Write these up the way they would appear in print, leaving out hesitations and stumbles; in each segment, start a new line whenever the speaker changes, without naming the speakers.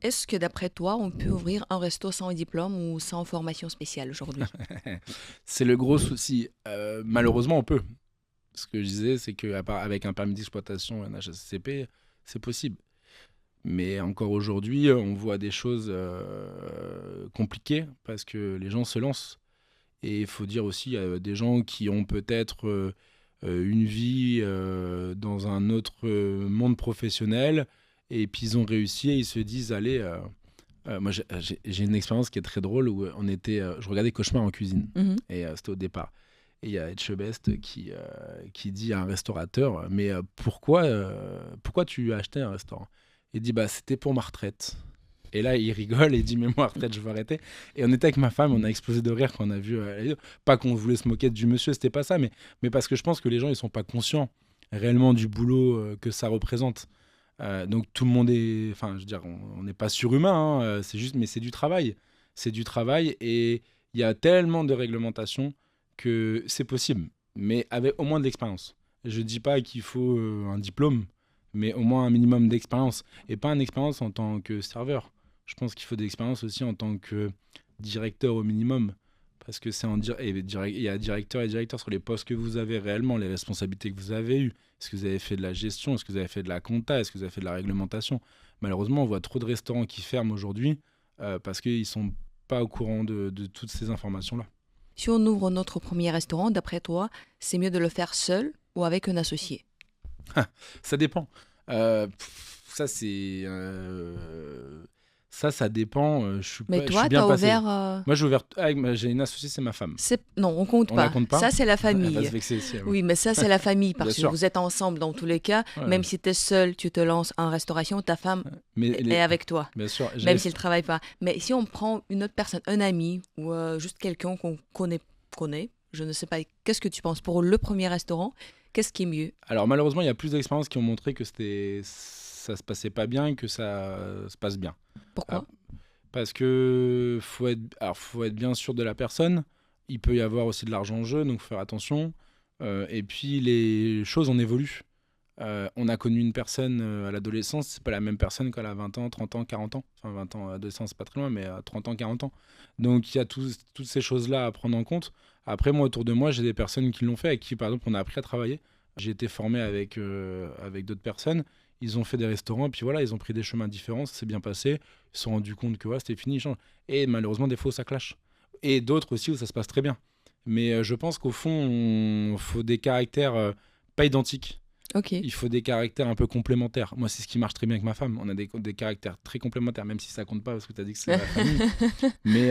Est-ce que d'après toi, on peut ouvrir un resto sans diplôme ou sans formation spéciale aujourd'hui?
C'est le gros souci. Malheureusement, on peut. Ce que je disais, c'est qu'avec un permis d'exploitation et un HACCP, c'est possible. Mais encore aujourd'hui, on voit des choses compliquées parce que les gens se lancent. Et il faut dire aussi, des gens qui ont peut-être une vie dans un autre monde professionnel et puis ils ont réussi et ils se disent, allez, moi j'ai une expérience qui est très drôle où je regardais Cauchemar en cuisine
Mhm.
et c'était au départ. Et il y a Etchebest qui dit à un restaurateur, mais pourquoi tu as acheté un restaurant? Il dit, bah c'était pour ma retraite. Et là, il rigole et il dit, mais moi, retraite, je vais arrêter. Et on était avec ma femme, on a explosé de rire quand on a vu la vidéo. Pas qu'on voulait se moquer du monsieur, c'était pas ça, mais parce que je pense que les gens, ils sont pas conscients réellement du boulot que ça représente. Donc tout le monde est, enfin, je veux dire, on n'est pas surhumain, hein, c'est juste, mais c'est du travail. C'est du travail et il y a tellement de réglementations que c'est possible, mais avec au moins de l'expérience. Je dis pas qu'il faut un diplôme, mais au moins un minimum d'expérience et pas une expérience en tant que serveur. Je pense qu'il faut de l'expérience aussi en tant que directeur au minimum. Parce que c'est il y a directeur et directeur sur les postes que vous avez réellement, les responsabilités que vous avez eues. Est-ce que vous avez fait de la gestion? Est-ce que vous avez fait de la compta? Est-ce que vous avez fait de la réglementation? Malheureusement, on voit trop de restaurants qui ferment aujourd'hui parce qu'ils ne sont pas au courant de toutes ces informations-là.
Si on ouvre notre premier restaurant, d'après toi, c'est mieux de le faire seul ou avec un associé?
Ça dépend. Ça, ça dépend.
Mais
Je suis
toi, tu
bien
as
passé.
ouvert...
Moi, j'ai une associée, c'est ma femme.
Non, on compte
On la
pas.
compte pas?
Ça, c'est la
Elle va se
famille.
vexer aussi, elle.
Oui, mais ça, c'est la famille
Bien
parce que
sûr.
vous êtes ensemble dans tous les cas.
Ouais.
Même si tu es seul, tu te lances en restauration, ta femme
Mais
est avec toi,
bien sûr,
même s'il ne travaille pas. Mais si on prend une autre personne, un ami ou juste quelqu'un qu'on connaît, je ne sais pas, qu'est-ce que tu penses pour le premier restaurant? Qu'est-ce qui est mieux?
Alors malheureusement, il y a plus d'expériences qui ont montré que ça se passait pas bien et que ça se passe bien. Ah,
Pourquoi?
parce que faut être bien sûr de la personne. Il peut y avoir aussi de l'argent en jeu, donc faut faire attention. Et puis les choses on évolue. On a connu une personne à l'adolescence, c'est pas la même personne qu'elle a 20 ans, 30 ans, 40 ans. Enfin 20 ans à l'adolescence, c'est pas très loin, mais à 30 ans, 40 ans. Donc il y a toutes ces choses-là à prendre en compte. Après, moi, autour de moi, j'ai des personnes qui l'ont fait, avec qui, par exemple, on a appris à travailler. J'ai été formé avec d'autres personnes. Ils ont fait des restaurants, et puis voilà, ils ont pris des chemins différents, ça s'est bien passé. Ils se sont rendus compte que voilà, c'était fini, ils changent. Et malheureusement, des fois, ça clash. Et d'autres aussi où ça se passe très bien. Mais je pense qu'au fond, il faut des caractères pas identiques.
Ok.
Il faut des caractères un peu complémentaires. Moi, c'est ce qui marche très bien avec ma femme. On a des caractères très complémentaires, même si ça compte pas parce que tu as dit que c'est la famille. Mais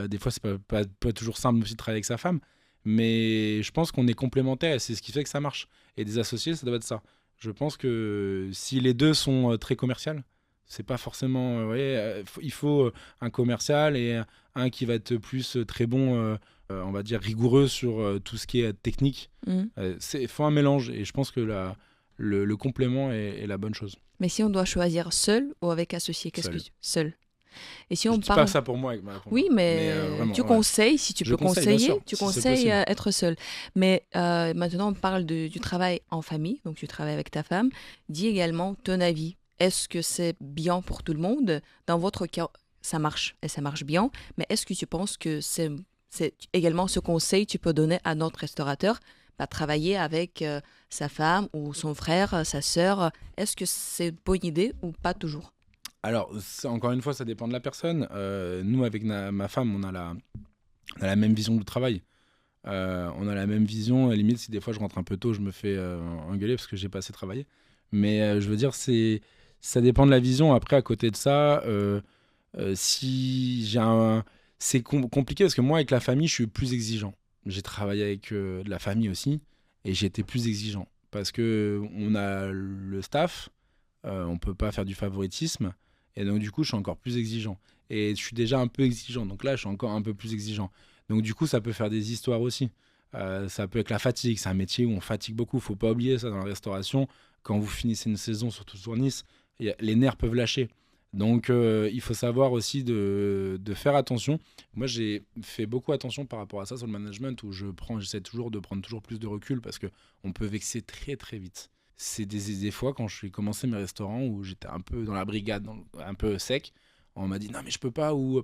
des fois, c'est pas toujours simple aussi de travailler avec sa femme. Mais je pense qu'on est complémentaires et c'est ce qui fait que ça marche. Et des associés, ça doit être ça. Je pense que si les deux sont très commerciaux, c'est pas forcément. Il faut un commercial et un qui va être plus très bon, on va dire rigoureux sur tout ce qui est technique.
Hmm.
Il faut un mélange et je pense que le complément est la bonne chose.
Mais si on doit choisir seul ou avec associé, qu'est-ce que
Seul.
tu... Seul. Et si
Je
on
dis pas
parle...
ça pour moi avec ma réponse.
Oui,
Mais
mais
vraiment,
tu
ouais.
conseilles, si tu
Je
peux
conseille, bien
conseiller,
sûr,
tu
si c'est
conseilles
possible.
être seul. Mais maintenant, on parle du travail en famille, donc tu travailles avec ta femme. Dis également ton avis. Est-ce que c'est bien pour tout le monde? Dans votre cas, ça marche et ça marche bien. Mais est-ce que tu penses que c'est également ce conseil que tu peux donner à notre restaurateur? Bah, travailler avec sa femme ou son frère, sa sœur. Est-ce que c'est une bonne idée ou pas toujours?
Alors, encore une fois, ça dépend de la personne. Nous, avec ma femme, on a la même vision du travail. On a la même vision. À la limite, si des fois je rentre un peu tôt, je me fais engueuler parce que j'ai pas assez travaillé. Mais je veux dire, ça dépend de la vision. Après, à côté de ça, si j'ai un. C'est compliqué parce que moi, avec la famille, je suis plus exigeant. J'ai travaillé avec de la famille aussi et j'ai été plus exigeant parce que on a le staff, on peut pas faire du favoritisme et donc du coup, je suis encore plus exigeant. Et je suis déjà un peu exigeant, donc là, je suis encore un peu plus exigeant. Donc du coup, ça peut faire des histoires aussi. Ça peut être la fatigue, c'est un métier où on fatigue beaucoup. Faut pas oublier ça dans la restauration. Quand vous finissez une saison, surtout sur Nice, les nerfs peuvent lâcher. Donc il faut savoir aussi de faire attention. Moi, j'ai fait beaucoup attention par rapport à ça sur le management où j'essaie toujours de prendre toujours plus de recul parce que on peut vexer très très vite. c'est des fois quand j'ai commencé mes restaurants où j'étais un peu dans la brigade, un peu sec, on m'a dit non mais je peux pas ou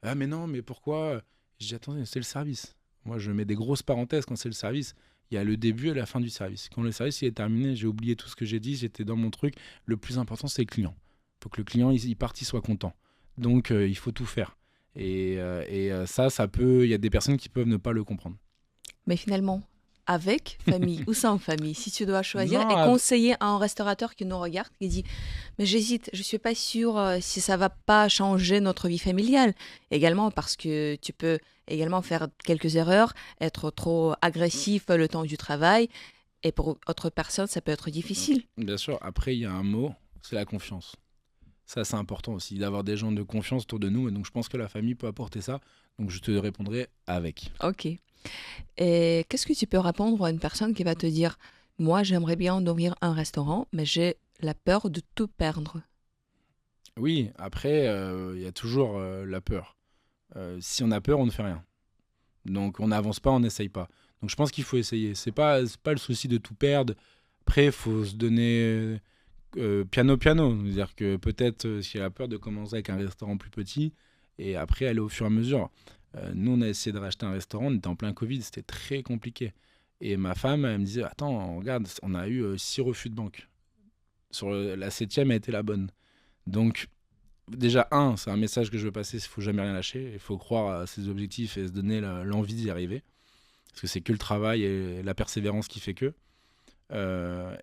ah mais non mais pourquoi? J'ai dit attendez c'est le service. Moi je mets des grosses parenthèses quand c'est le service. Il y a le début et la fin du service. Quand le service il est terminé, j'ai oublié tout ce que j'ai dit, j'étais dans mon truc. Le plus important c'est le client. Il faut que le client il parte, il soit content. Donc il faut tout faire. Et ça peut, il y a des personnes qui peuvent ne pas le comprendre.
Mais finalement, avec famille ou sans famille, si tu dois choisir
Non,
et conseiller à un restaurateur qui nous regarde, qui dit, mais j'hésite, je suis pas sûre si ça va pas changer notre vie familiale. Également parce que tu peux également faire quelques erreurs, être trop agressif le temps du travail, et pour autre personne, ça peut être difficile.
bien sûr, après il y a un mot, c'est la confiance. Ça, c'est important aussi, d'avoir des gens de confiance autour de nous. Et donc, je pense que la famille peut apporter ça. Donc, je te répondrai avec.
Ok. Et qu'est-ce que tu peux répondre à une personne qui va te dire, moi, j'aimerais bien ouvrir un restaurant, mais j'ai la peur de tout perdre.
Oui, après, il y a toujours la peur. Si on a peur, on ne fait rien. Donc, on n'avance pas, on n'essaye pas. Donc, je pense qu'il faut essayer. C'est pas le souci de tout perdre. Après, il faut se donner piano. C'est-à-dire que peut-être, s'il a peur de commencer avec un restaurant plus petit, et après, aller au fur et à mesure. Nous, on a essayé de racheter un restaurant, on était en plein Covid, c'était très compliqué. Et ma femme, elle me disait, attends, regarde, on a eu 6 refus de banque. La 7e a été la bonne. Donc, déjà, c'est un message que je veux passer, il ne faut jamais rien lâcher. Il faut croire à ses objectifs et se donner l'envie d'y arriver. Parce que c'est que le travail et la persévérance qui fait que.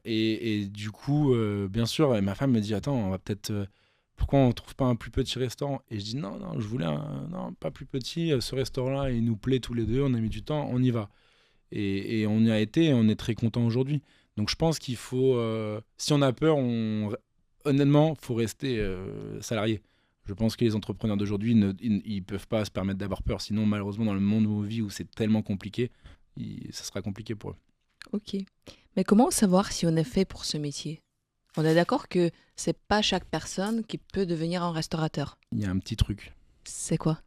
Et du coup, bien sûr, ma femme me dit, attends, on va peut-être... pourquoi on ne trouve pas un plus petit restaurant? Et je dis non, je voulais non, pas plus petit. Ce restaurant-là, il nous plaît tous les deux. On a mis du temps, on y va. Et on y a été et on est très content aujourd'hui. Donc je pense qu'il faut, si on a peur, honnêtement, il faut rester salarié. Je pense que les entrepreneurs d'aujourd'hui, ils peuvent pas se permettre d'avoir peur. Sinon, malheureusement, dans le monde où on vit, où c'est tellement compliqué, ça sera compliqué pour eux.
Ok. Mais comment savoir si on est fait pour ce métier? On est d'accord que c'est pas chaque personne qui peut devenir un restaurateur.
Il y a un petit truc.
C'est quoi?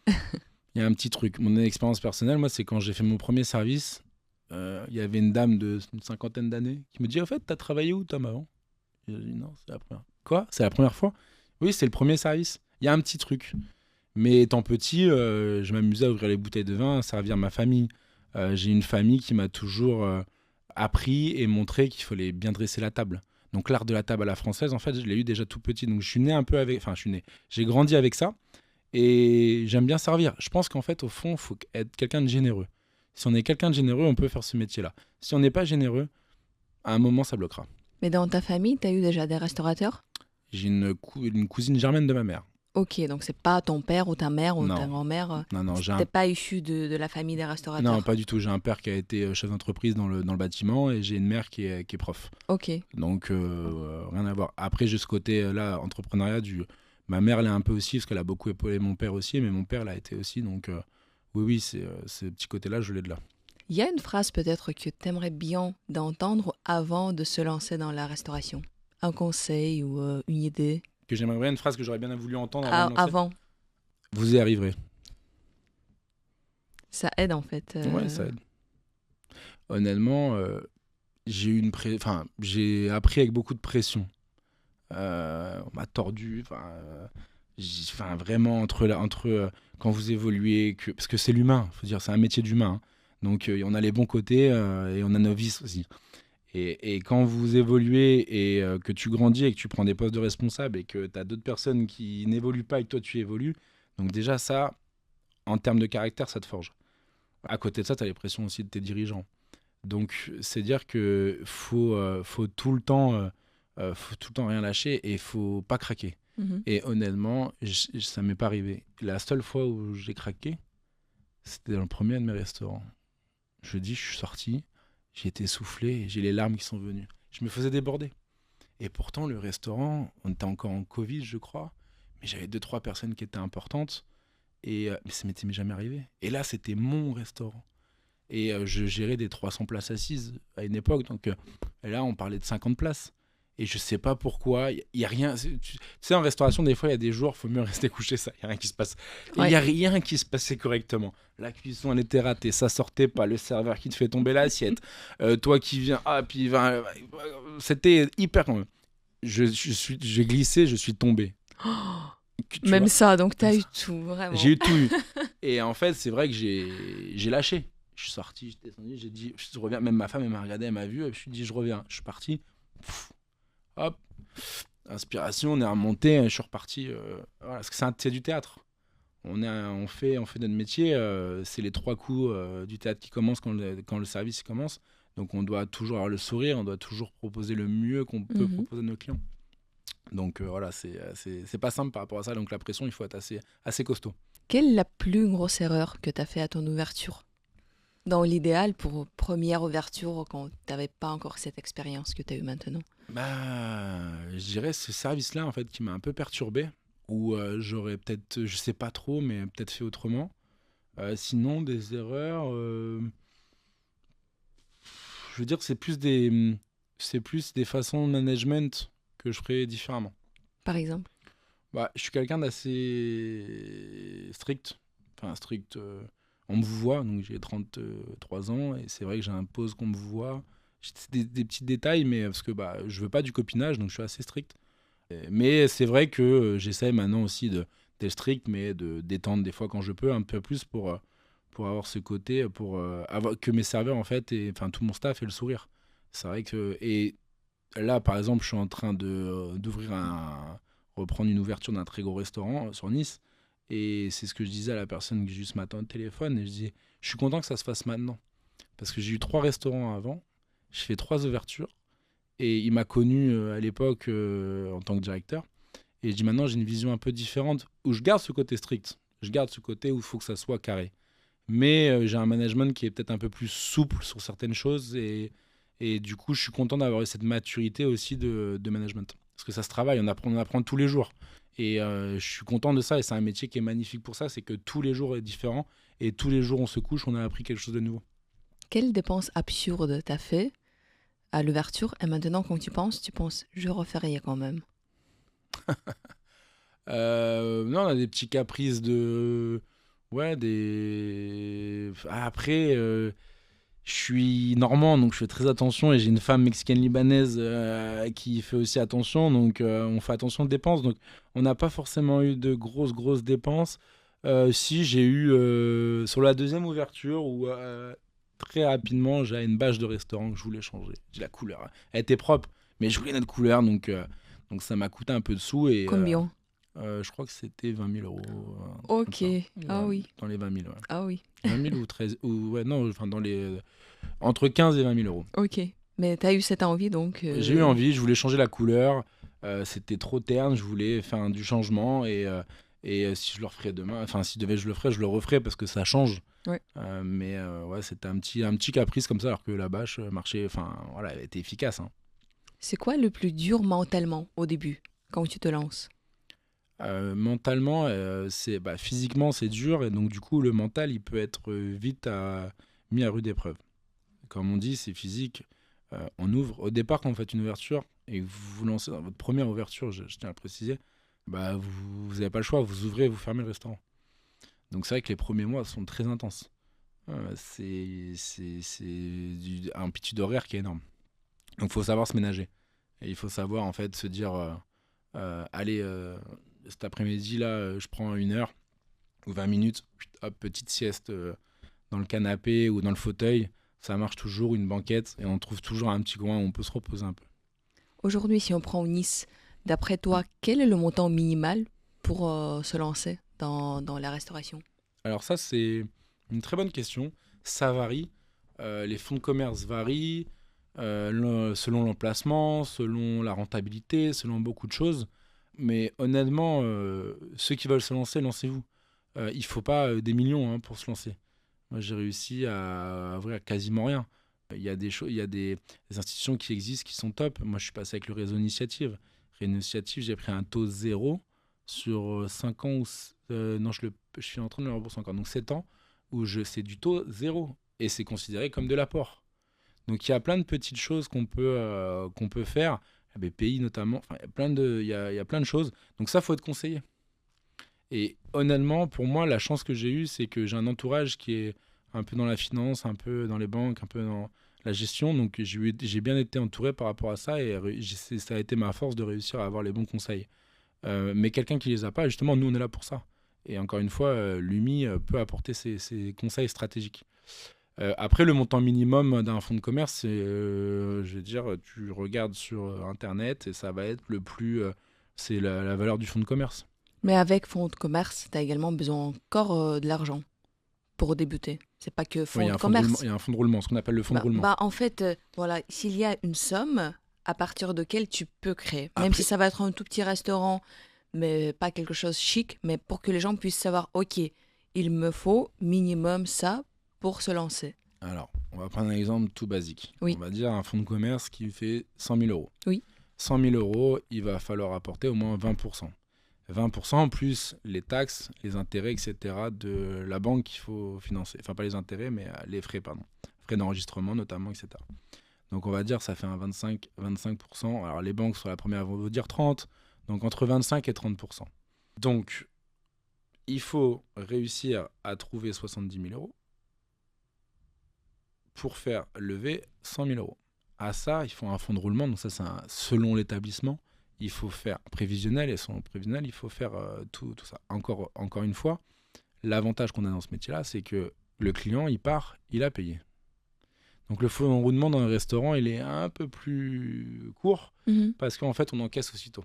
Il y a un petit truc. Mon expérience personnelle, moi, c'est quand j'ai fait mon premier service, il y avait une dame d'une cinquantaine d'années qui me dit, au fait, t'as travaillé où, Tom, avant? J'ai dit, non, c'est la première. Quoi? C'est la première fois? Oui, c'est le premier service. Il y a un petit truc. Mais étant petit, je m'amusais à ouvrir les bouteilles de vin, à servir ma famille. J'ai une famille qui m'a toujours appris et montré qu'il fallait bien dresser la table. Donc l'art de la table à la française, en fait, je l'ai eu déjà tout petit. Donc je suis né un peu avec... Enfin, je suis né. J'ai grandi avec ça. Et j'aime bien servir. Je pense qu'en fait, au fond, il faut être quelqu'un de généreux. Si on est quelqu'un de généreux, on peut faire ce métier-là. Si on n'est pas généreux, à un moment, ça bloquera.
Mais dans ta famille, tu as eu déjà des restaurateurs?
J'ai une cousine germaine de ma mère.
Ok, donc c'est pas ton père ou ta mère ou
Non.
ta grand-mère.
Non,
T'es pas issu de la famille des restaurateurs.
Non, pas du tout. J'ai un père qui a été chef d'entreprise dans le bâtiment et j'ai une mère qui est prof.
Ok.
Donc, rien à voir. Après, juste ce côté-là, entrepreneuriat, ma mère l'a un peu aussi, parce qu'elle a beaucoup épaulé mon père aussi, mais mon père l'a été aussi. Donc, oui, ce petit côté-là, je l'ai de là.
Il y a une phrase peut-être que tu aimerais bien d'entendre avant de se lancer dans la restauration. Un conseil ou une idée.
Que j'aimerais bien, une phrase que j'aurais bien voulu entendre avant de lancer.
Avant.
Vous y arriverez.
Ça aide en fait.
Ouais, ça aide. Honnêtement, j'ai appris avec beaucoup de pression. On m'a tordu. Vraiment entre quand vous évoluez, parce que c'est l'humain. Faut dire, c'est un métier d'humain. Hein. Donc on a les bons côtés et on a nos vices aussi. Et quand vous évoluez et que tu grandis et que tu prends des postes de responsable et que tu as d'autres personnes qui n'évoluent pas et que toi tu évolues, donc déjà ça, en termes de caractère, ça te forge. À côté de ça, tu as les pressions aussi de tes dirigeants. Donc c'est dire que faut tout le temps rien lâcher et il faut pas craquer.
Mhm.
Et honnêtement, ça m'est pas arrivé. La seule fois où j'ai craqué, c'était dans le premier de mes restaurants. Je suis sorti, j'ai été essoufflé et j'ai les larmes qui sont venues. Je me faisais déborder. Et pourtant, le restaurant, on était encore en Covid, je crois, mais j'avais 2-3 personnes qui étaient importantes et mais ça m'était jamais arrivé. Et là, c'était mon restaurant. Et je gérais des 300 places assises à une époque. Donc là, on parlait de 50 places. Et je sais pas pourquoi, il y a rien. Tu sais, en restauration, des fois, il y a des jours, il faut mieux rester couché, ça, il n'y a rien qui se passe. Il
Ouais.
n'y a rien qui se passait correctement. La cuisson, elle était ratée, ça sortait pas, le serveur qui te fait tomber l'assiette, toi qui viens, puis c'était hyper... J'ai glissé, je suis tombé. Tu
Même
vois,
ça, donc
comme
t'as eu
ça.
tout, vraiment.
J'ai eu tout eu. Et en fait, c'est vrai que j'ai lâché. Je suis sorti, j'étais descendu, j'ai dit, je reviens. Même ma femme, elle m'a regardé, elle m'a vu, et je lui ai dit, je reviens. Je suis parti. Pff, hop, inspiration, on est remonté, je suis reparti. Voilà, parce que c'est du théâtre. On fait notre métier, c'est les 3 coups du théâtre qui commencent quand le service commence. Donc on doit toujours avoir le sourire, on doit toujours proposer le mieux qu'on peut
Mhm.
proposer à nos clients. Donc voilà, c'est pas simple par rapport à ça. Donc la pression, il faut être assez costaud.
Quelle est la plus grosse erreur que t'as fait à ton ouverture? Dans l'idéal, pour première ouverture, quand t'avais pas encore cette expérience que t'as eue maintenant.
Bah, je dirais ce service-là en fait qui m'a un peu perturbé, ou j'aurais peut-être, je sais pas trop, mais peut-être fait autrement. Sinon, des erreurs, je veux dire, c'est plus des façons de management que je ferais différemment.
Par exemple.
Bah, je suis quelqu'un d'assez strict, enfin strict. On me voit, donc j'ai 33 ans et c'est vrai que j'impose qu'on me voit. C'est des petits détails, mais parce que bah, je veux pas du copinage, donc je suis assez strict. Mais c'est vrai que j'essaie maintenant aussi d'être strict, mais de détendre des fois quand je peux, un peu plus pour avoir ce côté, pour avoir que mes serveurs, en fait, et enfin tout mon staff ait le sourire. C'est vrai que. Et là, par exemple, je suis en train reprendre une ouverture d'un très gros restaurant sur Nice. Et c'est ce que je disais à la personne que j'ai eu ce matin au téléphone. Et je dis, je suis content que ça se fasse maintenant. Parce que j'ai eu 3 restaurants avant. Je fais 3 ouvertures. Et il m'a connu à l'époque en tant que directeur. Et je dis maintenant, j'ai une vision un peu différente où je garde ce côté strict. Je garde ce côté où il faut que ça soit carré. Mais j'ai un management qui est peut-être un peu plus souple sur certaines choses. Et du coup, je suis content d'avoir eu cette maturité aussi de management. Parce que ça se travaille, on apprend tous les jours. Et je suis content de ça. Et c'est un métier qui est magnifique pour ça. C'est que tous les jours est différent. Et tous les jours, on se couche, on a appris quelque chose de nouveau.
Quelle dépense absurde t'as fait à l'ouverture et maintenant quand tu penses, je referais quand même.
Non, on a des petits caprices de. Ouais, des. Après, je suis normand, donc je fais très attention. Et j'ai une femme mexicaine-libanaise qui fait aussi attention. Donc, on fait attention aux dépenses. Donc, on n'a pas forcément eu de grosses dépenses. Si, j'ai eu. Sur la deuxième ouverture, où très rapidement, j'avais une bâche de restaurant que je voulais changer. J'ai la couleur, hein. Elle était propre, mais je voulais une autre couleur. Donc ça m'a coûté un peu de sous. Et.
Combien?
Je crois que c'était 20 000 euros, un truc comme
Ok.
ça.
Ah
Ouais,
oui.
dans les 20 000, ouais.
Ah oui.
20 000 ou 13, ou ouais, non, enfin entre 15 et 20 000 euros.
Ok. Mais t'as eu cette envie donc.
J'ai eu envie, je voulais changer la couleur, c'était trop terne, je voulais faire du changement et si je le referais demain, enfin si je le ferais, je le referais parce que ça change.
Ouais.
Mais ouais, c'était un petit caprice comme ça, alors que la bâche marchait, enfin voilà, elle était efficace, hein.
C'est quoi le plus dur mentalement au début quand tu te lances?
Mentalement, physiquement c'est dur et donc du coup le mental il peut être vite mis à rude épreuve. Comme on dit, c'est physique. On ouvre au départ quand vous faites une ouverture et que vous vous lancez dans votre première ouverture, je tiens à le préciser, bah vous n'avez pas le choix, vous ouvrez, vous fermez le restaurant. Donc c'est vrai que les premiers mois sont très intenses. C'est un pitch d'horaire qui est énorme. Donc il faut savoir se ménager et il faut savoir en fait se dire allez cet après-midi là je prends 1 heure ou 20 minutes, hop, petite sieste dans le canapé ou dans le fauteuil, ça marche toujours, une banquette, et on trouve toujours un petit coin où on peut se reposer un peu.
Aujourd'hui, si on prend Nice, d'après toi, quel est le montant minimal pour se lancer dans la restauration?
Alors ça, c'est une très bonne question. Ça varie. Les fonds de commerce varient selon l'emplacement, selon la rentabilité, selon beaucoup de choses. Mais honnêtement, ceux qui veulent se lancer, lancez-vous. Il ne faut pas des millions pour se lancer. Moi, j'ai réussi à ouvrir quasiment rien. Il y a des institutions qui existent qui sont top. Moi, je suis passé avec le réseau Initiative. Réseau Initiative, j'ai pris un taux zéro sur 5 ans. Non, je suis en train de le rembourser encore. Donc 7 ans où c'est du taux zéro. Et c'est considéré comme de l'apport. Donc il y a plein de petites choses qu'on peut faire. à BPI notamment. Enfin, il y a plein de choses. Donc ça, faut être conseillé. Et honnêtement, pour moi, la chance que j'ai eue, c'est que j'ai un entourage qui est un peu dans la finance, un peu dans les banques, un peu dans la gestion. Donc j'ai bien été entouré par rapport à ça et ça a été ma force de réussir à avoir les bons conseils. Mais quelqu'un qui les a pas, justement, nous, on est là pour ça. Et encore une fois, l'UMI peut apporter ses conseils stratégiques. Après, le montant minimum d'un fonds de commerce, je veux dire, tu regardes sur Internet et ça va être c'est la valeur du fonds de commerce.
Mais avec fonds de commerce, tu as également besoin encore de l'argent pour débuter. C'est pas que
Oui,
fonds de commerce.
il y a un fonds de roulement, ce qu'on appelle le fonds de roulement.
En fait, voilà, s'il y a une somme à partir de laquelle tu peux créer, même si
Après,
ça va être un tout petit restaurant, mais pas quelque chose chic, mais pour que les gens puissent savoir, ok, il me faut minimum ça pour se lancer.
alors, on va prendre un exemple tout basique.
Oui.
On va dire un fonds de commerce qui fait 100 000 euros.
Oui.
100 000 euros, il va falloir apporter au moins 20%. 20% plus les taxes, les intérêts, etc. de la banque qu'il faut financer. Enfin, pas les intérêts, mais les frais, pardon. Frais d'enregistrement notamment, etc. Donc on va dire ça fait un 25%. Alors les banques sur la première vont vous dire 30%. Donc entre 25 et 30%. Donc il faut réussir à trouver 70 000 euros pour faire lever 100 000 euros. À ça, il faut un fonds de roulement. Donc ça, c'est selon l'établissement. Il faut faire prévisionnel et selon le prévisionnel, il faut faire tout ça. Encore une fois, l'avantage qu'on a dans ce métier-là, c'est que le client, il part, il a payé. Donc le fonds de roulement dans un restaurant, il est un peu plus court parce qu'en fait, on encaisse aussitôt.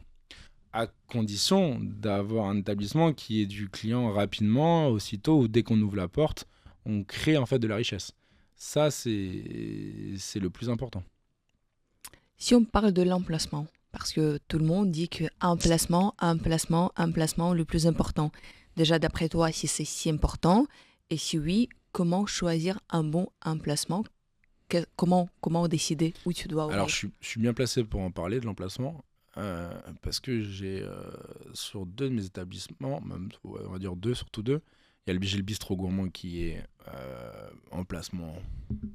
À condition d'avoir un établissement qui est du client rapidement, aussitôt, ou dès qu'on ouvre la porte, on crée en fait de la richesse. Ça, c'est le plus important.
Si on parle de l'emplacement, parce que tout le monde dit que un placement, le plus important. Déjà, d'après toi, si c'est si important, et si oui, comment choisir un bon emplacement? Comment décider où tu dois ouvrir?
Alors, je suis bien placé pour en parler de l'emplacement, parce que j'ai, sur deux de mes établissements, même, on va dire surtout deux, j'ai le bistrot gourmand qui est emplacement un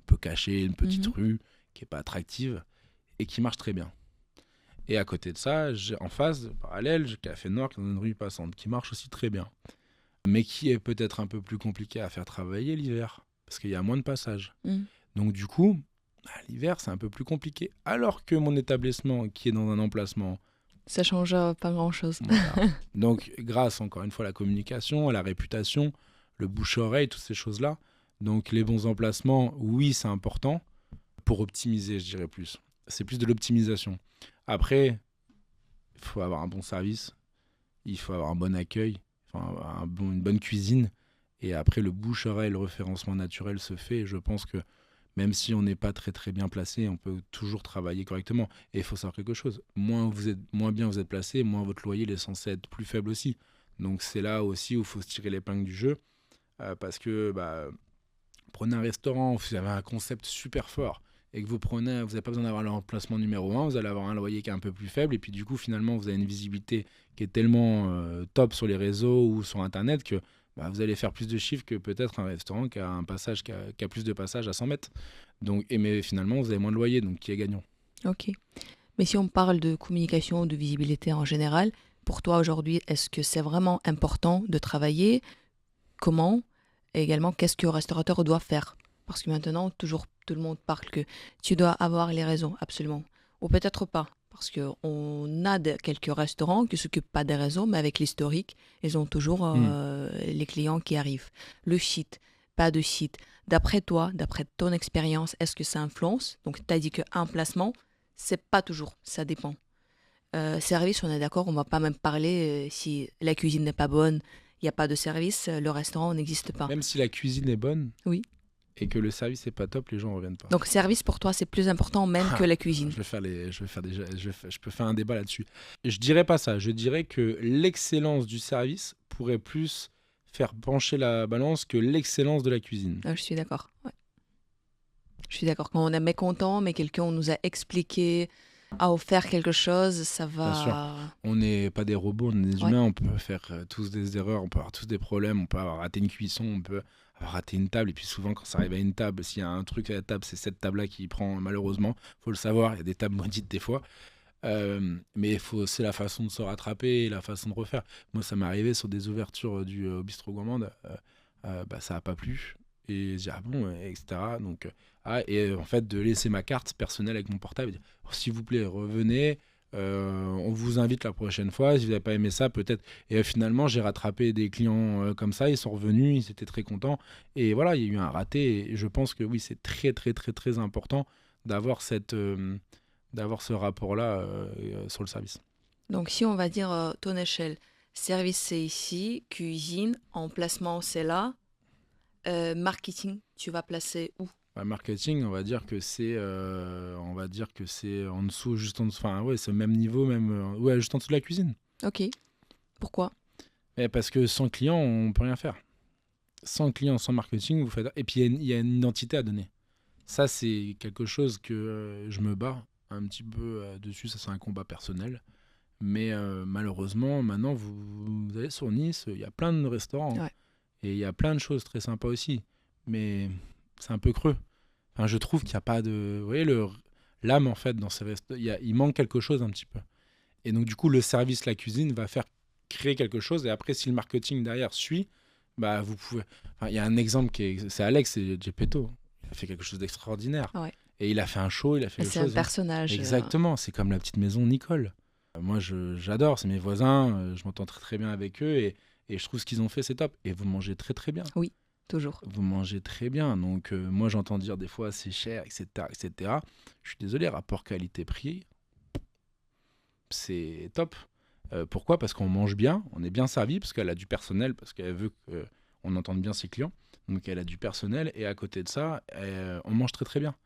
peu caché, une petite rue qui n'est pas attractive et qui marche très bien. Et à côté de ça, en face, parallèle, j'ai Café Noir qui est dans une rue passante qui marche aussi très bien, mais qui est peut-être un peu plus compliqué à faire travailler l'hiver parce qu'il y a moins de passages. Donc du coup, l'hiver, c'est un peu plus compliqué. Alors que mon établissement, qui est dans un emplacement...
Ça change pas grand-chose.
Voilà. Donc, grâce, encore une fois, à la communication, à la réputation, le bouche-oreille, toutes ces choses-là. Donc, les bons emplacements, oui, c'est important. Pour optimiser, je dirais plus. C'est plus de l'optimisation. Après, il faut avoir un bon service. Il faut avoir un bon accueil. Une bonne cuisine. Et après, le bouche-oreille, le référencement naturel se fait. Et je pense que même si on n'est pas très très bien placé, on peut toujours travailler correctement. Et il faut savoir quelque chose, moins bien vous êtes placé, moins votre loyer est censé être plus faible aussi. Donc c'est là aussi où il faut se tirer l'épingle du jeu. Parce que prenez un restaurant, vous avez un concept super fort et que vous n'avez pas besoin d'avoir l'emplacement numéro 1, vous allez avoir un loyer qui est un peu plus faible. Et puis du coup, finalement, vous avez une visibilité qui est tellement top sur les réseaux ou sur Internet que vous allez faire plus de chiffres que peut-être un restaurant qui a plus de passages à 100 mètres. Mais finalement, vous avez moins de loyer, donc qui est gagnant.
Ok. Mais si on parle de communication, de visibilité en général, pour toi aujourd'hui, est-ce que c'est vraiment important de travailler? Comment? Et également, qu'est-ce que le restaurateur doit faire? Parce que maintenant, toujours tout le monde parle que tu dois avoir les réseaux, absolument. Ou peut-être pas. Parce qu'on a quelques restaurants qui ne s'occupent pas des réseaux, mais avec l'historique, ils ont toujours les clients qui arrivent. Le site, pas de site. D'après toi, d'après ton expérience, est-ce que ça influence? Donc, tu as dit qu'un placement, c'est pas toujours, ça dépend. Service, on est d'accord, on va pas même parler si la cuisine n'est pas bonne, il n'y a pas de service, le restaurant n'existe pas.
Même si la cuisine est bonne,
oui,
et que le service n'est pas top, les gens ne reviennent pas.
Donc service pour toi c'est plus important même que la cuisine.
Je peux faire un débat là-dessus. Je dirais pas ça. Je dirais que l'excellence du service pourrait plus faire pencher la balance que l'excellence de la cuisine.
Je suis d'accord. Ouais. Je suis d'accord. Quand on est mécontent, mais quelqu'un nous a expliqué, a offert quelque chose, ça va.
Bien sûr. On n'est pas des robots, on est des humains. On peut faire tous des erreurs, on peut avoir tous des problèmes, on peut avoir raté une cuisson, on peut avoir raté une table. Et puis souvent, quand ça arrive à une table, s'il y a un truc à la table, c'est cette table-là qui prend malheureusement. Il faut le savoir, il y a des tables maudites des fois. Mais c'est la façon de se rattraper, la façon de refaire. Moi, ça m'est arrivé sur des ouvertures au bistrot gourmande, ça n'a pas plu. Et je dis, ah bon, etc. Donc, en fait, de laisser ma carte personnelle avec mon portable, et dire, oh, s'il vous plaît, revenez, on vous invite la prochaine fois, si vous n'avez pas aimé ça, peut-être. Et finalement, j'ai rattrapé des clients comme ça, ils sont revenus, ils étaient très contents. Et voilà, il y a eu un raté. Et je pense que oui, c'est très, très, très, très important d'avoir d'avoir ce rapport-là sur le service.
Donc, si on va dire ton échelle, service c'est ici, cuisine, emplacement c'est là, marketing, tu vas placer où?
Marketing, on va dire que c'est en dessous, juste en dessous. Enfin, ouais, c'est au même niveau, même ouais, juste en dessous de la cuisine.
Ok. Pourquoi?
Parce que sans client, on peut rien faire. Sans client, sans marketing, vous faites. Et puis il y a une identité à donner. Ça, c'est quelque chose que je me bats un petit peu dessus. Ça, c'est un combat personnel. Mais malheureusement, maintenant, vous allez sur Nice, il y a plein de restaurants.
Ouais.
Et il y a plein de choses très sympas aussi. Mais c'est un peu creux. Enfin, je trouve qu'il n'y a pas de... Vous voyez, l'âme, en fait, dans ces restaurants, il manque quelque chose un petit peu. Et donc, du coup, le service, la cuisine, va faire créer quelque chose. Et après, si le marketing derrière suit, bah, vous pouvez... Enfin, il y a un exemple c'est Alex, c'est Gepetto. Il a fait quelque chose d'extraordinaire.
Ouais.
Et il a fait un show, il a fait quelque
C'est
chose...
un personnage.
Exactement, c'est comme la petite maison Nicole. Moi, j'adore, c'est mes voisins, je m'entends très très bien avec eux et je trouve ce qu'ils ont fait, c'est top. Et vous mangez très très bien.
Oui, toujours.
Vous mangez très bien. Donc, moi, j'entends dire des fois c'est cher, etc., etc. Je suis désolé, rapport qualité-prix, c'est top. Pourquoi ? Parce qu'on mange bien, on est bien servi, parce qu'elle a du personnel, parce qu'elle veut qu'on entende bien ses clients. Donc, elle a du personnel et à côté de ça, on mange très très bien.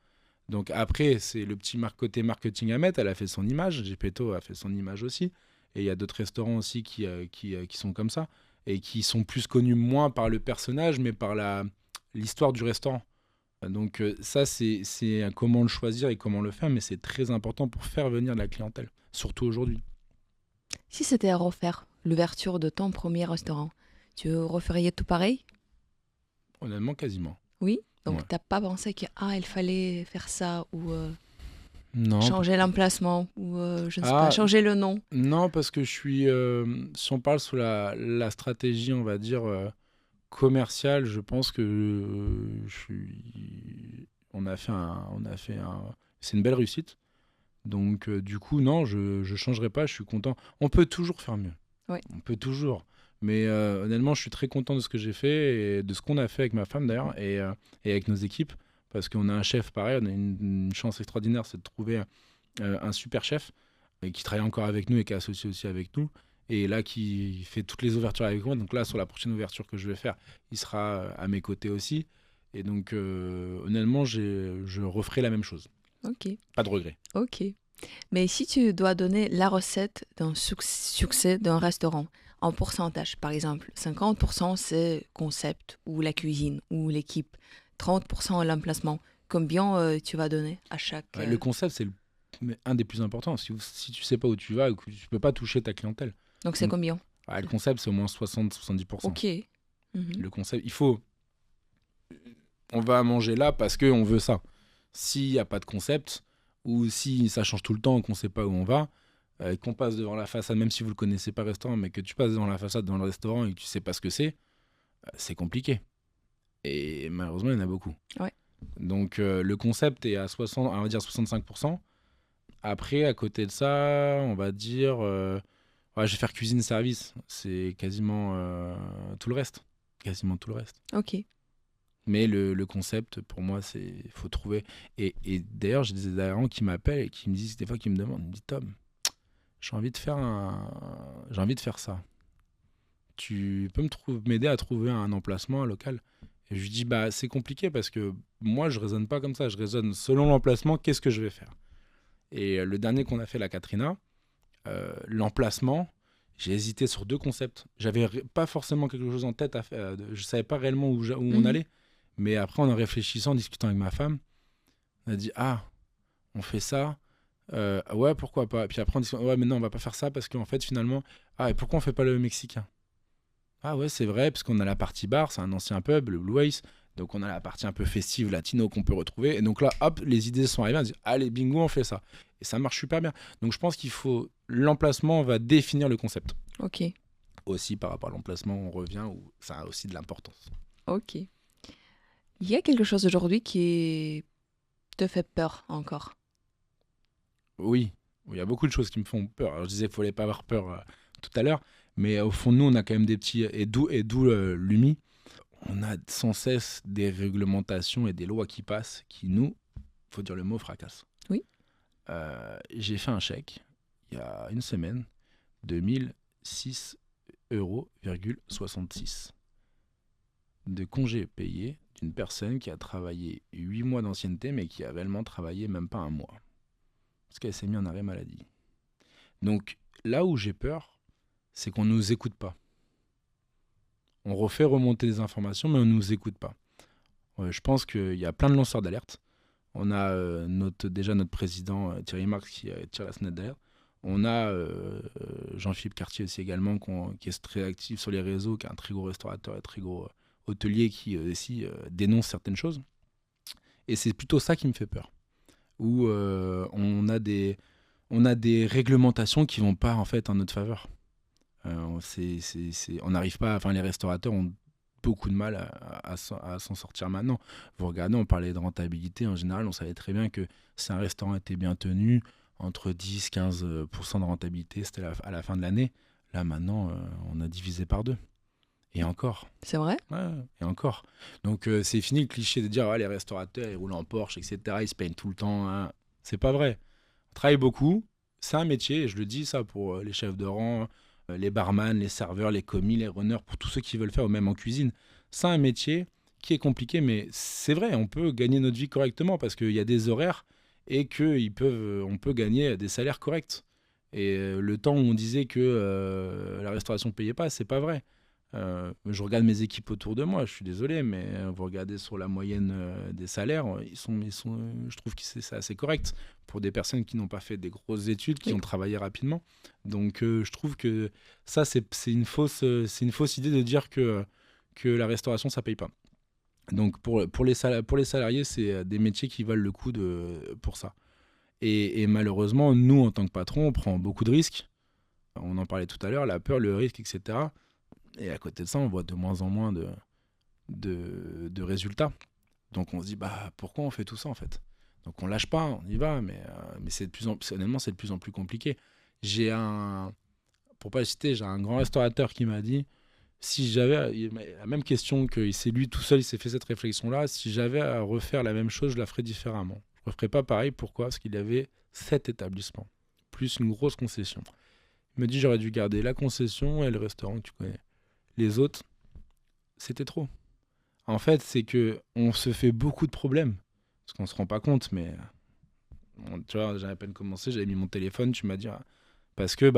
Donc après, c'est le petit côté marketing à mettre. Elle a fait son image. Gepetto a fait son image aussi. Et il y a d'autres restaurants aussi qui sont comme ça. Et qui sont plus connus moins par le personnage, mais par l'histoire du restaurant. Donc ça, c'est comment le choisir et comment le faire. Mais c'est très important pour faire venir de la clientèle. Surtout aujourd'hui.
Si c'était à refaire, l'ouverture de ton premier restaurant, tu referais tout pareil?
Honnêtement, quasiment.
Oui. Donc,
Ouais.
t'as pas pensé il fallait faire ça ou
Non.
changer l'emplacement ou je ne sais
Ah.
pas, changer le nom?
Non, parce que je suis... si on parle sous la stratégie, on va dire, commerciale, je pense que on a fait c'est une belle réussite. Donc, du coup, non, je ne changerai pas, je suis content. On peut toujours faire mieux.
Ouais.
On peut toujours. Mais honnêtement, je suis très content de ce que j'ai fait et de ce qu'on a fait avec ma femme d'ailleurs et avec nos équipes. Parce qu'on a un chef pareil, on a une chance extraordinaire, c'est de trouver un super chef et qui travaille encore avec nous et qui est associé aussi avec nous. Et là, qui fait toutes les ouvertures avec moi. Donc là, sur la prochaine ouverture que je vais faire, il sera à mes côtés aussi. Et donc, honnêtement, je referai la même chose.
Ok.
Pas de regret.
Ok. Mais si tu dois donner la recette d'un succès d'un restaurant en pourcentage, par exemple, 50% c'est concept ou la cuisine ou l'équipe, 30% l'emplacement, combien tu vas donner à chaque...
Le concept, c'est un des plus importants. Si tu sais pas où tu vas, tu peux pas toucher ta clientèle.
Donc c'est combien?
Le concept, c'est au moins 60-70%.
Ok. Mhm.
Le concept, on va manger là parce qu'on veut ça. S'il n'y a pas de concept, ou si ça change tout le temps, qu'on ne sait pas où on va, qu'on passe devant la façade, même si vous ne le connaissez pas le restaurant, mais que tu passes devant la façade dans le restaurant et que tu ne sais pas ce que c'est compliqué. Et malheureusement, il y en a beaucoup.
Ouais.
Donc le concept est à 60, on va dire 65%. Après, à côté de ça, on va dire... je vais faire cuisine-service. C'est quasiment tout le reste. Quasiment tout le reste.
Ok.
Mais le concept, pour moi, il faut trouver. Et d'ailleurs, j'ai des adhérents qui m'appellent et qui me disent, des fois, qui me demandent, ils me disent, Tom, j'ai envie de faire ça. Tu peux m'aider à trouver un emplacement, un local? Et je lui dis, c'est compliqué parce que moi, je raisonne pas comme ça. Je raisonne selon l'emplacement, qu'est-ce que je vais faire? Et le dernier qu'on a fait, la Katrina, l'emplacement, j'ai hésité sur 2 concepts. J'avais pas forcément quelque chose en tête à faire. Je savais pas réellement où on allait. Mais après, en réfléchissant, en discutant avec ma femme, on a dit, on fait ça. Ouais, pourquoi pas. Et puis après, on dit, ouais, mais non, on va pas faire ça parce qu'en fait, finalement, et pourquoi on fait pas le mexicain? Ah ouais, c'est vrai, parce qu'on a la partie bar, c'est un ancien pub, le Blue Ace. Donc on a la partie un peu festive latino qu'on peut retrouver. Et donc là, hop, les idées sont arrivées. On dit, allez, bingo, on fait ça. Et ça marche super bien. Donc je pense qu'il faut... L'emplacement va définir le concept.
Ok,
Aussi, par rapport à l'emplacement, on revient où ça a aussi de l'importance.
ok. Il y a quelque chose aujourd'hui qui te fait peur encore.
Oui, il y a beaucoup de choses qui me font peur. Alors, je disais qu'il ne fallait pas avoir peur tout à l'heure. Mais au fond de nous, on a quand même des petits... Et d'où l'UMI. On a sans cesse des réglementations et des lois qui passent qui nous, faut dire le mot, fracassent.
Oui.
J'ai fait un chèque il y a une semaine de 1006,66 € de congés payés d'une personne qui a travaillé 8 mois d'ancienneté mais qui a réellement travaillé même pas un mois. Parce qu'elle s'est mise en arrêt maladie. Donc là où j'ai peur, c'est qu'on ne nous écoute pas. On refait remonter des informations, mais on ne nous écoute pas. Je pense qu'il y a plein de lanceurs d'alerte. On a déjà notre président Thierry Marx qui tire la sonnette d'alerte. On a Jean-Philippe Cartier aussi également qui est très actif sur les réseaux, qui est un très gros restaurateur et très gros hôtelier qui aussi dénonce certaines choses. Et c'est plutôt ça qui me fait peur. Où on a des réglementations qui ne vont pas en fait en notre faveur. On n'arrive pas, enfin les restaurateurs ont beaucoup de mal à s'en sortir maintenant. Vous regardez, on parlait de rentabilité, en général, on savait très bien que si un restaurant était bien tenu, entre 10-15% de rentabilité, c'était à la fin de l'année. Là, maintenant, on a divisé par 2. Et encore.
C'est vrai?
Ouais, et encore. Donc, c'est fini le cliché de dire les restaurateurs, ils roulent en Porsche, etc., ils se peignent tout le temps. Hein. C'est pas vrai. On travaille beaucoup. C'est un métier, et je le dis ça pour les chefs de rang, les barman, les serveurs, les commis, les runners, pour tous ceux qui veulent faire, ou même en cuisine. C'est un métier qui est compliqué, mais c'est vrai, on peut gagner notre vie correctement parce qu'il y a des horaires et on peut gagner des salaires corrects. Et le temps où on disait que la restauration ne payait pas, c'est pas vrai. Je regarde mes équipes autour de moi, je suis désolé, mais vous regardez sur la moyenne des salaires, je trouve que c'est assez correct pour des personnes qui n'ont pas fait des grosses études, qui ont travaillé rapidement. Donc je trouve que ça, c'est une fausse idée de dire que la restauration, ça paye pas. Donc pour les salariés, c'est des métiers qui valent le coup pour ça. Et malheureusement, nous, en tant que patron, on prend beaucoup de risques. On en parlait tout à l'heure, la peur, le risque, etc. Et à côté de ça, on voit de moins en moins de résultats. Donc on se dit, pourquoi on fait tout ça en fait? Donc on lâche pas, on y va, mais honnêtement, c'est de plus en plus compliqué. Pour pas le citer, j'ai un grand restaurateur qui m'a dit, si j'avais la même question que c'est lui tout seul, il s'est fait cette réflexion-là, si j'avais à refaire la même chose, je la ferais différemment. Je ne referais pas pareil, pourquoi? Parce qu'il y avait 7 établissements, plus une grosse concession. Il me dit, j'aurais dû garder la concession et le restaurant que tu connais. Les autres, c'était trop. En fait, c'est que on se fait beaucoup de problèmes. Parce qu'on se rend pas compte, mais tu vois, j'avais à peine commencé, j'avais mis mon téléphone, tu m'as dit, parce que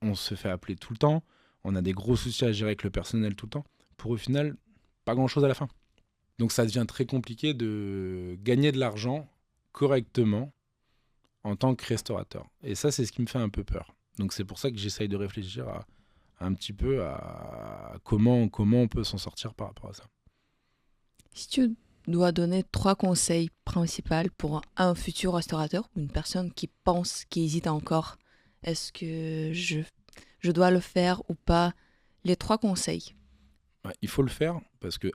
on se fait appeler tout le temps, on a des gros soucis à gérer avec le personnel tout le temps, pour au final, pas grand-chose à la fin. Donc ça devient très compliqué de gagner de l'argent correctement en tant que restaurateur. Et ça, c'est ce qui me fait un peu peur. Donc c'est pour ça que j'essaye de réfléchir un petit peu à comment on peut s'en sortir par rapport à ça.
Si tu dois donner 3 conseils principaux pour un futur restaurateur ou une personne qui pense, qui hésite encore, est-ce que je dois le faire ou pas? Les 3 conseils.
Ouais, il faut le faire parce que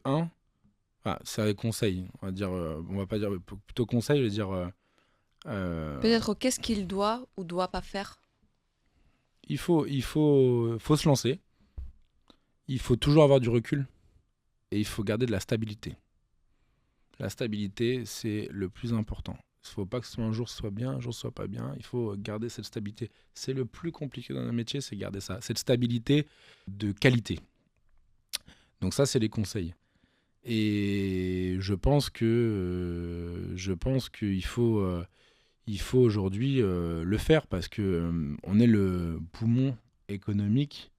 c'est un conseil. On va pas dire plutôt conseil, je vais dire.
Peut-être qu'est-ce qu'il doit ou doit pas faire?
Il faut se lancer. Il faut toujours avoir du recul et il faut garder de la stabilité. La stabilité, c'est le plus important. Il ne faut pas que un jour ce soit bien, un jour ce soit pas bien. Il faut garder cette stabilité. C'est le plus compliqué dans un métier, c'est garder ça. Cette stabilité de qualité. Donc ça, c'est les conseils. Et je pense qu'il faut aujourd'hui le faire parce que on est le poumon économique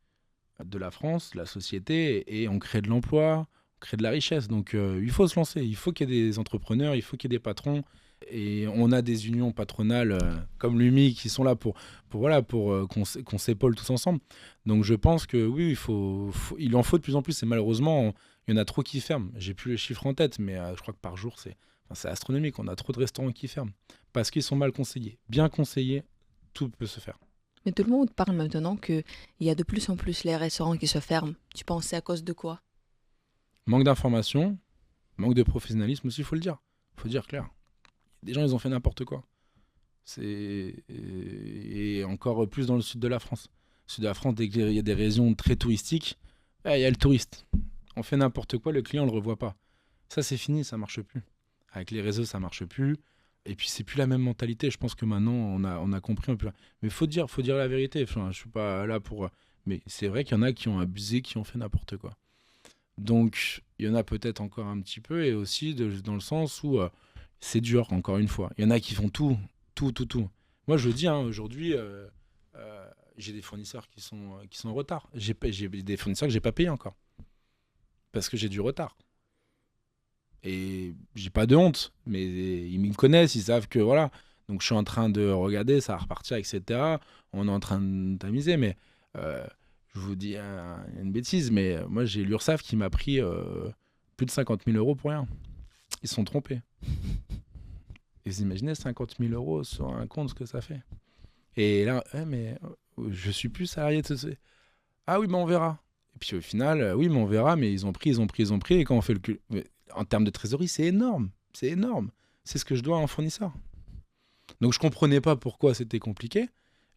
de la France, de la société, et on crée de l'emploi, on crée de la richesse. Donc il faut se lancer, il faut qu'il y ait des entrepreneurs, il faut qu'il y ait des patrons. Et on a des unions patronales comme l'UMI qui sont là pour qu'on s'épaule tous ensemble. Donc je pense que oui, il en faut de plus en plus. Et malheureusement, il y en a trop qui ferment. J'ai plus les chiffres en tête, mais je crois que par jour, c'est astronomique. On a trop de restaurants qui ferment parce qu'ils sont mal conseillés. Bien conseillés, tout peut se faire.
Mais tout le monde parle maintenant qu'il y a de plus en plus les restaurants qui se ferment. Tu pensais à cause de quoi?
Manque d'information, manque de professionnalisme aussi, il faut le dire. Il faut dire clair. Des gens, ils ont fait n'importe quoi. Et encore plus dans le sud de la France. Le sud de la France, dès qu'il y a des régions très touristiques, il y a le touriste. On fait n'importe quoi, le client ne le revoit pas. Ça, c'est fini, ça marche plus. Avec les réseaux, ça marche plus. Et puis, c'est plus la même mentalité. Je pense que maintenant, on a compris un peu. Mais faut dire la vérité. Enfin, je suis pas là pour... Mais c'est vrai qu'il y en a qui ont abusé, qui ont fait n'importe quoi. Donc, il y en a peut-être encore un petit peu. Et aussi, dans le sens où... c'est dur, encore une fois. Il y en a qui font tout. Moi, je dis, aujourd'hui, j'ai des fournisseurs qui sont en retard. J'ai des fournisseurs que j'ai pas payés encore. Parce que j'ai du retard. Et j'ai pas de honte. Mais ils me connaissent, ils savent que voilà. Donc, je suis en train de regarder, ça va repartir, etc. On est en train de tamiser. Mais je vous dis une bêtise, mais moi, j'ai l'URSSAF qui m'a pris plus de 50 000 € pour rien. Ils se sont trompés. Et vous imaginez 50 000 € sur un compte, ce que ça fait. Et là, mais je suis plus salarié de ce... Ah oui, mais on verra. Et puis au final, oui, mais on verra, mais ils ont pris. Et quand on fait en termes de trésorerie, c'est énorme. C'est énorme. C'est ce que je dois à un fournisseur. Donc je comprenais pas pourquoi c'était compliqué.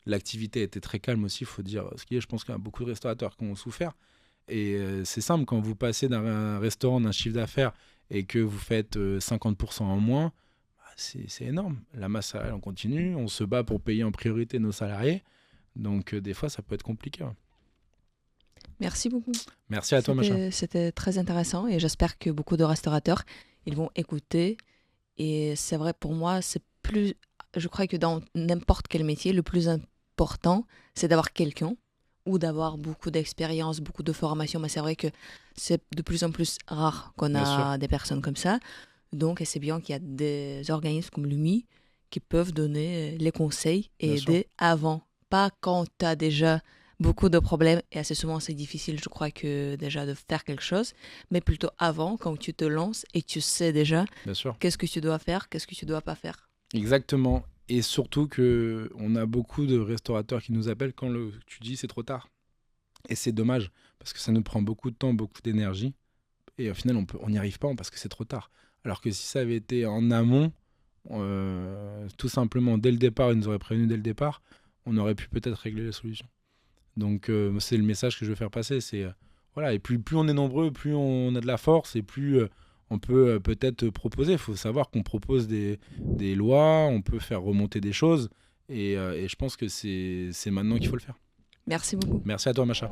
L'activité était très calme aussi, il faut dire. Je pense qu'il y a beaucoup de restaurateurs qui ont souffert. Et c'est simple, quand vous passez d'un restaurant, d'un chiffre d'affaires, et que vous faites 50% en moins, c'est énorme. La masse salariale, on continue. On se bat pour payer en priorité nos salariés. Donc, des fois, ça peut être compliqué. Ouais.
Merci beaucoup.
Merci à toi, Macha.
C'était très intéressant et j'espère que beaucoup de restaurateurs, ils vont écouter. Et c'est vrai, pour moi, je crois que dans n'importe quel métier, le plus important, c'est d'avoir quelqu'un ou d'avoir beaucoup d'expérience, beaucoup de formation. Mais c'est vrai que c'est de plus en plus rare qu'on a des personnes comme ça. Donc, c'est bien qu'il y a des organismes comme l'UMI qui peuvent donner les conseils et aider avant. Pas quand tu as déjà beaucoup de problèmes et assez souvent c'est difficile, je crois, que déjà de faire quelque chose, mais plutôt avant, quand tu te lances et tu sais déjà qu'est-ce que tu dois faire, qu'est-ce que tu dois pas faire.
Exactement. Et surtout qu'on a beaucoup de restaurateurs qui nous appellent quand tu dis c'est trop tard. Et c'est dommage parce que ça nous prend beaucoup de temps, beaucoup d'énergie. Et au final, on n'y arrive pas parce que c'est trop tard. Alors que si ça avait été en amont, tout simplement dès le départ, ils nous auraient prévenu dès le départ, on aurait pu peut-être régler la solution. Donc c'est le message que je veux faire passer. Voilà, et plus on est nombreux, plus on a de la force et plus on peut peut-être proposer. Il faut savoir qu'on propose des lois, on peut faire remonter des choses. Et je pense que c'est maintenant qu'il faut le faire.
Merci beaucoup.
Merci à toi, Macha.